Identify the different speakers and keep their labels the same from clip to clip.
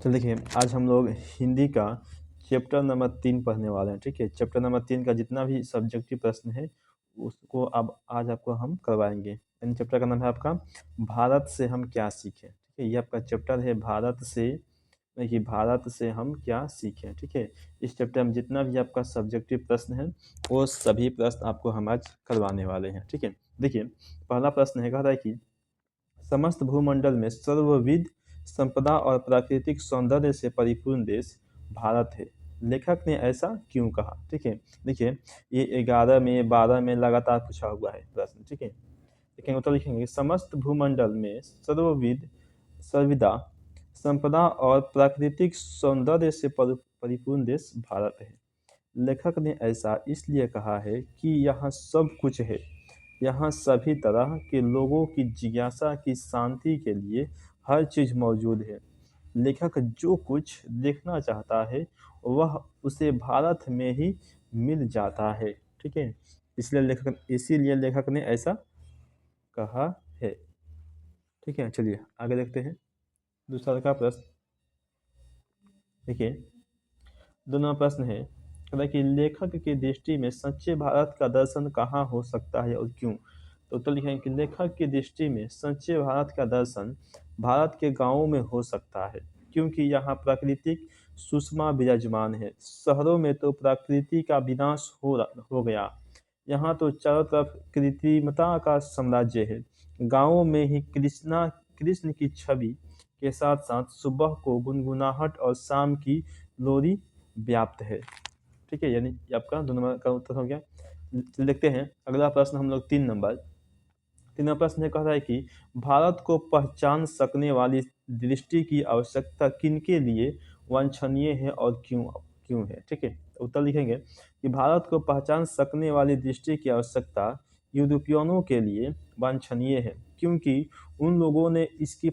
Speaker 1: तो देखिए, आज हम लोग हिंदी का चैप्टर नंबर 3 पढ़ने वाले हैं, ठीक है? चैप्टर नंबर 3 का जितना भी सब्जेक्टिव प्रश्न है, उसको अब आज आपको हम करवाएँगे। यानी चैप्टर का नाम है आपका भारत से हम क्या सीखें, ठीक है? ये आपका चैप्टर है भारत से हम क्या सीखें, ठीक है? इस चैप्टर में जितना भी आपका सब्जेक्टिव प्रश्न है, वो सभी प्रश्न आपको हम आज करवाने वाले हैं, ठीक है? देखिए, पहला प्रश्न है, कह रहा है कि समस्त भूमंडल में सर्वविध संपदा और प्राकृतिक सौंदर्य से परिपूर्ण देश भारत है। लेखक ने ऐसा क्यों कहा? ठीक है, देखिए, ये 11 में 12 में लगातार पूछा हुआ है प्रश्न, ठीक है? लेकिन उत्तर लिखेंगे, समस्त भूमंडल में सर्वदा संपदा और प्राकृतिक सौंदर्य से परिपूर्ण देश भारत है। लेखक ने ऐसा इसलिए कहा है कि यहाँ सब कुछ है। यहाँ सभी तरह के लोगों की जिज्ञासा की शांति के लिए हर चीज़ मौजूद है। लेखक जो कुछ देखना चाहता है वह उसे भारत में ही मिल जाता है, ठीक है? इसीलिए लेखक ने ऐसा कहा है, ठीक है? चलिए आगे देखते हैं दूसरा का प्रश्न। देखिए, दो नंबर प्रश्न है, कहता है कि लेखक की दृष्टि में सच्चे भारत का दर्शन कहाँ हो सकता है और क्यों? तो उत्तर लिखेंगे कि लेखक की दृष्टि में सच्चे भारत का दर्शन भारत के गांवों में हो सकता है, क्योंकि यहाँ प्राकृतिक सुषमा विराजमान है। शहरों में तो प्रकृति का विनाश हो गया, यहाँ तो चारों तरफ कृत्रिमता का साम्राज्य है। गांवों में ही कृष्ण की छवि के साथ साथ सुबह को गुनगुनाहट और शाम की लोरी व्याप्त है, ठीक है? यानी ये आपका 2 नंबर का उत्तर हो गया। देखते हैं अगला प्रश्न, हम लोग 3 नंबर प्रश्न ये कह रहा है कि भारत को पहचान सकने वाली दृष्टि की आवश्यकता किनके लिए वांछनीय है और क्यों क्यों है, ठीक है? उत्तर लिखेंगे कि भारत को पहचान सकने वाली दृष्टि की आवश्यकता यूरोपियनों के लिए वांछनीय है, क्योंकि उन लोगों ने इसकी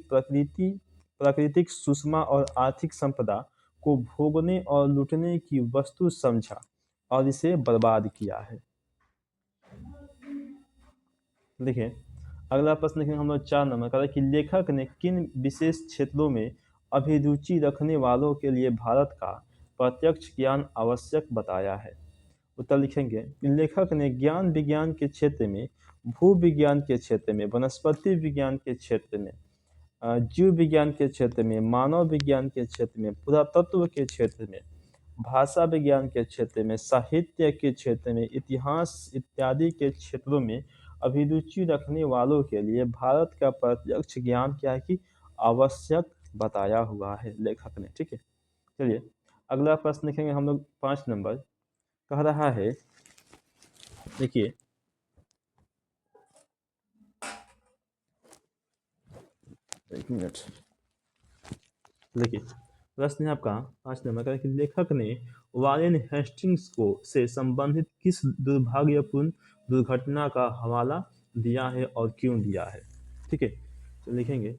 Speaker 1: प्राकृतिक सुषमा और आर्थिक संपदा को भोगने और लूटने की वस्तु समझा और इसे बर्बाद किया है। देखिए, अगला प्रश्न देखेंगे हम लोग 4 नंबर का है कि लेखक ने किन विशेष क्षेत्रों में अभिरुचि रखने वालों के लिए भारत का प्रत्यक्ष ज्ञान आवश्यक बताया है? उत्तर लिखेंगे कि लेखक ने ज्ञान विज्ञान के क्षेत्र में, भू विज्ञान के क्षेत्र में, वनस्पति विज्ञान के क्षेत्र में, जीव विज्ञान के क्षेत्र में, मानव विज्ञान के क्षेत्र में, पुरातत्व के क्षेत्र में, भाषा विज्ञान के क्षेत्र में, साहित्य के क्षेत्र में, इतिहास इत्यादि के क्षेत्रों में अभिरुचि रखने वालों के लिए भारत का प्रत्यक्ष ज्ञान क्या है कि आवश्यक बताया हुआ है लेखक ने, ठीक है? चलिए अगला प्रश्न देखेंगे हम लोग 5 नंबर, कह रहा है, देखिए, एक मिनट, देखिए, प्रश्न है आपका 5 नंबर का कि लेखक ने वारेन हेस्टिंग्स को से संबंधित किस दुर्भाग्यपूर्ण दुर्घटना का हवाला दिया है और क्यों दिया है, ठीक है? तो लिखेंगे,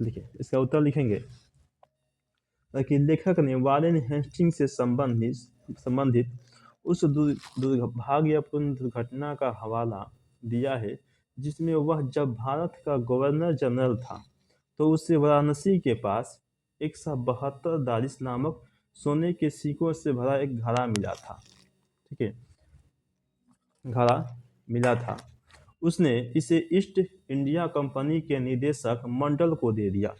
Speaker 1: लिखिए इसका उत्तर लिखेंगे कि लेखक ने वारेन हेस्टिंग्स से संबंधित उस दुर्भाग्यपूर्ण दुर्घटना का हवाला दिया है जिसमें वह जब भारत का गवर्नर जनरल था तो उसे वाराणसी के पास 172 दारिस नामक सोने के सिक्कों से भरा एक घड़ा मिला था, ठीक है? घड़ा मिला था। उसने इसे ईस्ट इंडिया कंपनी के निदेशक मंडल को दे दिया।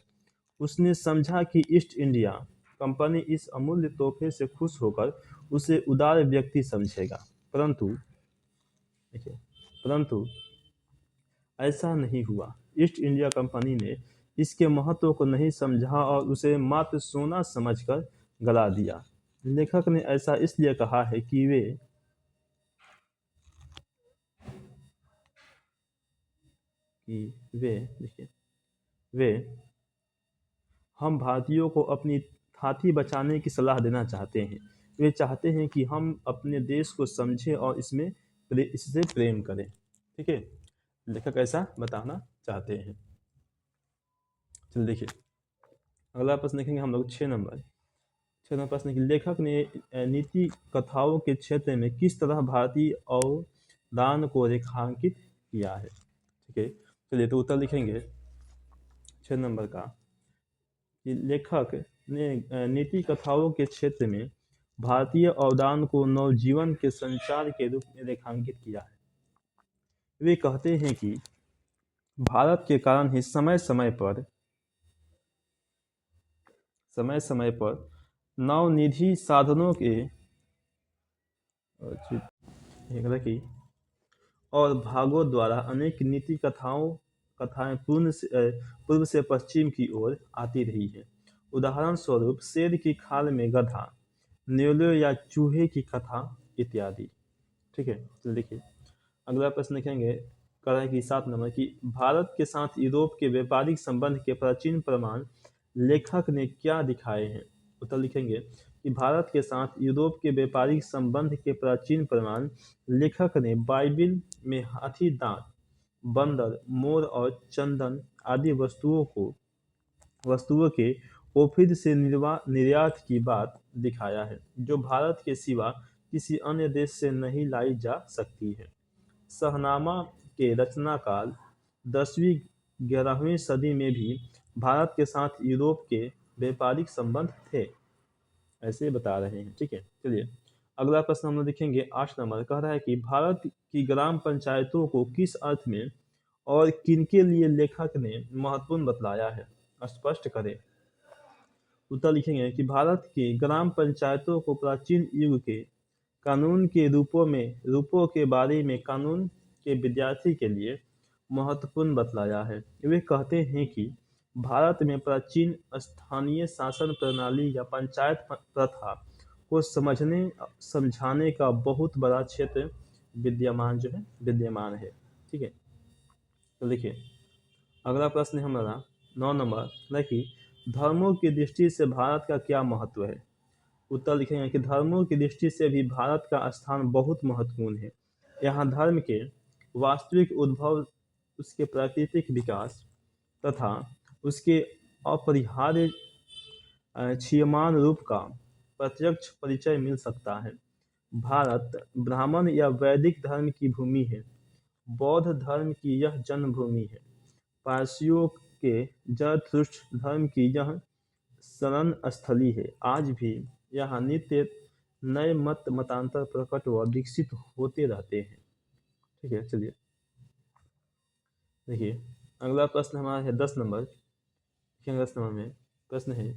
Speaker 1: उसने समझा कि ईस्ट इंडिया कंपनी इस अमूल्य तोहफे से खुश होकर उसे उदार व्यक्ति समझेगा, परंतु देखिए, परंतु ऐसा नहीं हुआ। ईस्ट इंडिया कंपनी ने इसके महत्व को नहीं समझा और उसे मात्र सोना समझकर गला दिया। लेखक ने ऐसा इसलिए कहा है कि देखिए, वे हम भारतीयों को अपनी थाती बचाने की सलाह देना चाहते हैं। वे चाहते हैं कि हम अपने देश को समझें और इससे प्रेम करें, ठीक है? लेखक ऐसा बताना चाहते हैं। चलिए देखिए, अगला प्रश्न देखेंगे हम लोग 6 नंबर प्रश्न की लेखक ने नीति कथाओं के क्षेत्र में किस तरह भारतीय अवदान को रेखांकित किया है, ठीक है, चलिए तो उत्तर लिखेंगे 6 नंबर का कि लेखक ने नीति कथाओं के क्षेत्र में भारतीय अवदान को नवजीवन के संचार के रूप में रेखांकित किया है। वे कहते हैं कि भारत के कारण ही समय समय पर नवनिधि साधनों के की और भागों द्वारा अनेक नीति कथाएं पूर्व से पश्चिम की ओर आती रही है। उदाहरण स्वरूप शेर की खाल में गधा, न्योले या चूहे की कथा इत्यादि। ठीक है, तो देखिए अगला प्रश्न लिखेंगे कह है कि 7 नंबर की भारत के साथ यूरोप के व्यापारिक संबंध के प्राचीन प्रमाण लेखक ने क्या दिखाए हैं। उत्तर लिखेंगे कि भारत के साथ यूरोप के व्यापारिक संबंध के प्राचीन प्रमाण लेखक ने बाइबिल में हाथी दांत, बंदर, मोर और चंदन आदि वस्तुओं के ओफिर से निर्यात की बात दिखाया है, जो भारत के सिवा किसी अन्य देश से नहीं लाई जा सकती है। शहनामा के रचनाकाल 10वीं-11वीं सदी में भी भारत के साथ यूरोप के व्यापारिक संबंध थे, ऐसे बता रहे हैं। ठीक है, चलिए अगला प्रश्न हम लोग देखेंगे 8 नंबर कह रहा है कि भारत की ग्राम पंचायतों को किस अर्थ में और किनके लिए लेखक ने महत्वपूर्ण बतलाया है, स्पष्ट करें। उत्तर लिखेंगे कि भारत की ग्राम पंचायतों को प्राचीन युग के कानून के रूपों के बारे में कानून के विद्यार्थी के लिए महत्वपूर्ण बतलाया है। वे कहते हैं कि भारत में प्राचीन स्थानीय शासन प्रणाली या पंचायत प्रथा को समझाने का बहुत बड़ा क्षेत्र विद्यमान है। ठीक है, तो देखिए अगला प्रश्न है हमारा 9 नंबर है कि धर्मों की दृष्टि से भारत का क्या महत्व है। उत्तर लिखेंगे कि धर्मों की दृष्टि से भी भारत का स्थान बहुत महत्वपूर्ण है। यहाँ धर्म के वास्तविक उद्भव, उसके प्राकृतिक विकास तथा उसके अपरिहार्य क्षीयमान रूप का प्रत्यक्ष परिचय मिल सकता है। भारत ब्राह्मण या वैदिक धर्म की भूमि है। बौद्ध धर्म की यह जन्मभूमि है। पारसियों के जरथुस्त्र धर्म की यह शरण स्थली है। आज भी यहाँ नित्य नए मतांतर प्रकट व विकसित होते रहते हैं। ठीक है, चलिए देखिए अगला प्रश्न हमारा है 10 नंबर। 10 नंबर में प्रश्न है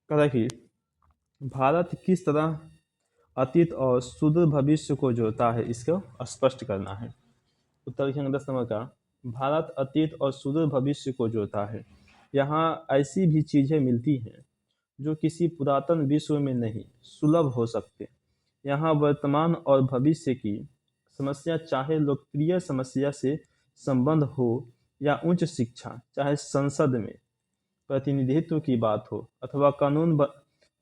Speaker 1: कहा कि भारत किस तरह अतीत और सुदूर भविष्य को जोड़ता है, इसको स्पष्ट करना है। उत्तर लिखेंगे 10 नंबर का भारत अतीत और सुदूर भविष्य को जोड़ता है। यहाँ ऐसी भी चीजें मिलती हैं जो किसी पुरातन विश्व में नहीं सुलभ हो सकते। यहाँ वर्तमान और भविष्य की समस्या, चाहे लोकप्रिय समस्या से संबंध हो या उच्च शिक्षा, चाहे संसद में प्रतिनिधित्व की बात हो अथवा कानून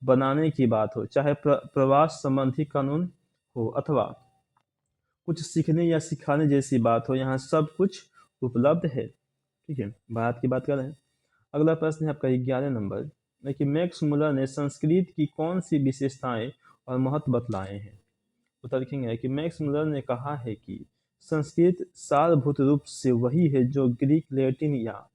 Speaker 1: बनाने की बात हो, चाहे प्रवास संबंधी कानून हो अथवा कुछ सीखने या सिखाने जैसी बात हो, यहाँ सब कुछ उपलब्ध है। ठीक है, भारत की बात कर रहे हैं। अगला प्रश्न है आपका 11 नंबर कि मैक्स मुलर ने संस्कृत की कौन सी विशेषताएं और महत्व बतलाए हैं। उत्तर लिखेंगे कि मैक्स मुलर ने कहा है कि संस्कृत सारभूत रूप से वही है जो ग्रीक, लैटिन या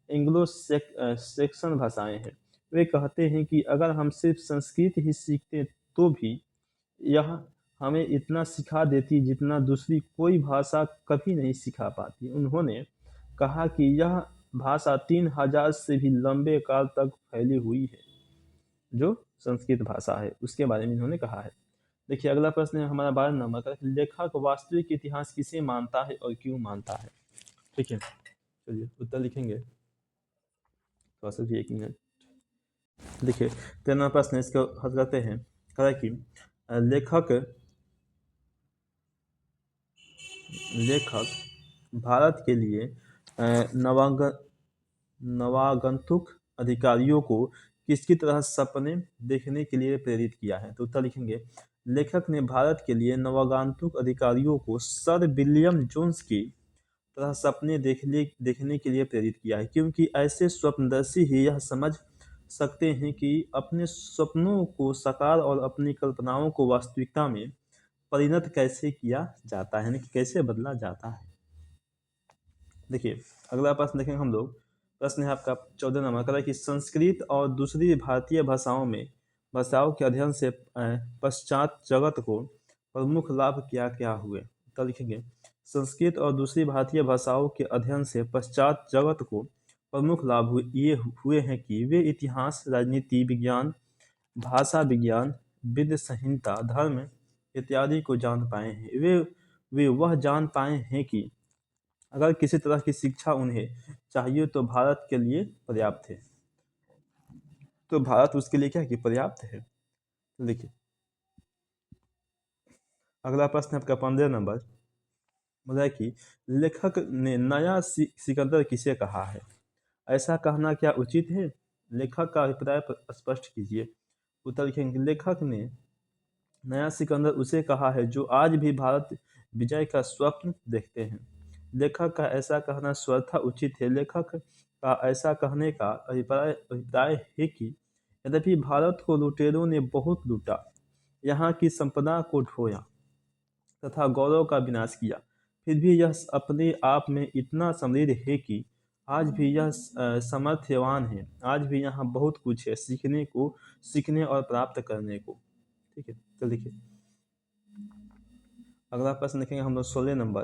Speaker 1: एंग्लो सेक्सन भाषाएं हैं। वे कहते हैं कि अगर हम सिर्फ संस्कृत ही सीखते तो भी यह हमें इतना सिखा देती जितना दूसरी कोई भाषा कभी नहीं सिखा पाती। उन्होंने कहा कि यह भाषा 3000 से भी लंबे काल तक फैली हुई है, जो संस्कृत भाषा है उसके बारे में इन्होंने कहा है। देखिए अगला प्रश्न है हमारा 12 नंबर का, लेखक वास्तविक इतिहास किसे मानता है और क्यों मानता है। ठीक है, चलिए उत्तर लिखेंगे, थोड़ा सा भी 1 मिनट। देखिए 13 प्रश्न इसको हल करते हैं। कहा कि लेखक भारत के लिए नवागंतुक अधिकारियों को किसकी तरह सपने देखने के लिए प्रेरित किया है। तो उत्तर लिखेंगे लेखक ने भारत के लिए नवागंतुक अधिकारियों को सर विलियम जोन्स की तरह सपने देखने के लिए प्रेरित किया है, क्योंकि ऐसे स्वप्नदर्शी ही यह समझ सकते हैं कि अपने सपनों को साकार और अपनी कल्पनाओं को वास्तविकता में परिणत कैसे किया जाता है, यानी कि कैसे बदला जाता है। देखिए अगला प्रश्न देखेंगे हम लोग। प्रश्न है आपका 14 नंबर का, कि संस्कृत और दूसरी भारतीय भाषाओं के अध्ययन से पश्चात जगत को प्रमुख लाभ क्या क्या हुए। तो लिखेंगे संस्कृत और दूसरी भारतीय भाषाओं के अध्ययन से पश्चात जगत को प्रमुख लाभ हुए हैं कि वे इतिहास, राजनीति विज्ञान, भाषा विज्ञान, विद्य संहिता, धर्म इत्यादि को जान पाए हैं। वे वह जान पाए हैं कि अगर किसी तरह की शिक्षा उन्हें चाहिए तो भारत के लिए पर्याप्त है। तो भारत उसके लिए क्या है कि पर्याप्त है। तो देखिए अगला प्रश्न आपका 15 नंबर, बोला है कि लेखक ने नया सिकंदर किसे कहा है। ऐसा कहना क्या उचित है? लेखक का अभिप्राय स्पष्ट कीजिए। उत्तर लिखेंगे लेखक ने नया सिकंदर उसे कहा है जो आज भी भारत विजय का स्वप्न देखते हैं। लेखक का ऐसा कहना स्वतः उचित है। लेखक का ऐसा कहने का अभिप्राय है कि यद्यपि भारत को लुटेरों ने बहुत लूटा, यहाँ की संपदा को ढोया तथा गौरव का विनाश किया, फिर भी यह अपने आप में इतना समृद्ध है कि आज भी यह सामर्थ्यवान है। आज भी यहाँ बहुत कुछ है सीखने और प्राप्त करने को। ठीक है, तो देखिए अगला प्रश्न देखेंगे हम लोग 16 नंबर,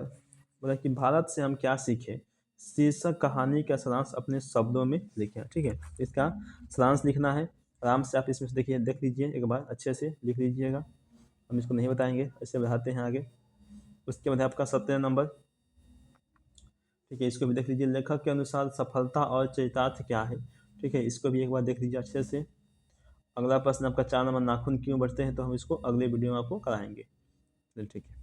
Speaker 1: बोला कि भारत से हम क्या सीखें। शीर्षक कहानी का सारांश अपने शब्दों में लिखें। ठीक है, इसका सारांश लिखना है। आराम से आप इसमें से देखिए, देख लीजिए एक बार अच्छे से लिख लीजिएगा। हम इसको नहीं बताएंगे, ऐसे बढ़ाते हैं आगे। उसके बाद आपका 17 नंबर, ठीक है, इसको भी देख लीजिए। लेखक के अनुसार सफलता और चरितार्थ क्या है। ठीक है, इसको भी एक बार देख लीजिए अच्छे से। अगला प्रश्न आपका 4 नंबर, नाखून क्यों बढ़ते हैं, तो हम इसको अगले वीडियो में आपको कराएंगे। चलिए ठीक है।